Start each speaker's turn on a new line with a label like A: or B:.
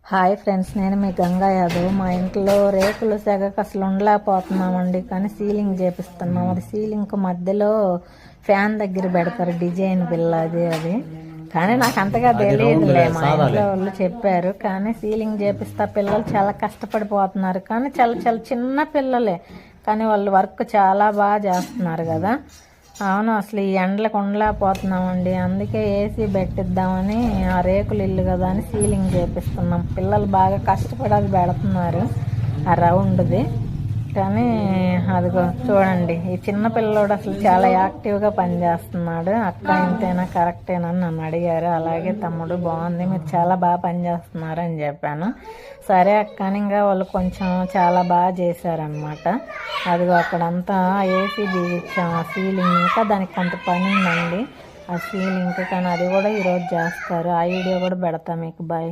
A: Hi friends, నేను మీ గంగా యాదవ్. మా ఇంట్లో రేకులు సెగక అసలు ఉండలేకపోతున్నామండి, కానీ సీలింగ్ చేపిస్తున్నాం. అది సీలింగ్ మధ్యలో ఫ్యాన్ దగ్గర పెడతారు డిజైన్ బిల్ల అది కానీ నాకు అంతగా తెలియదులే. మా ఇంట్లో వాళ్ళు చెప్పారు. కానీ సీలింగ్ చేపిస్తా పిల్లలు చాలా కష్టపడిపోతున్నారు. కానీ చాలా చాలా చిన్న పిల్లలే, కానీ వాళ్ళు వర్క్ చాలా బాగా చేస్తున్నారు కదా. అవును, అసలు ఈ ఎండలకు ఉండలేకపోతున్నామండి. అందుకే ఏసీ పెట్టిద్దామని, ఆ రేకులు ఇల్లు కదా అని సీలింగ్ చేపిస్తున్నాం. పిల్లలు బాగా కష్టపడి అది పెడుతున్నారు, ఆ రౌండ్ది. కానీ అదిగో చూడండి, ఈ చిన్న పిల్లోడు అసలు చాలా యాక్టివ్గా పనిచేస్తున్నాడు. అక్క ఇంతేనా, కరెక్టేనా అని నన్ను అడిగారు. అలాగే తమ్ముడు, బాగుంది, మీరు చాలా బాగా పనిచేస్తున్నారు అని చెప్పాను. సరే అక్క అని ఇంకా వాళ్ళు కొంచెం చాలా బాగా చేశారనమాట. అదిగో అక్కడంతా ఏసీ బిగించాం. ఆ సీలింగ్ ఇంకా దానికి కొంత పని ఉందండి ఆ సీలింగ్, కానీ అది కూడా ఈరోజు చేస్తారు. ఆ వీడియో కూడా పెడతా మీకు. బాయ్.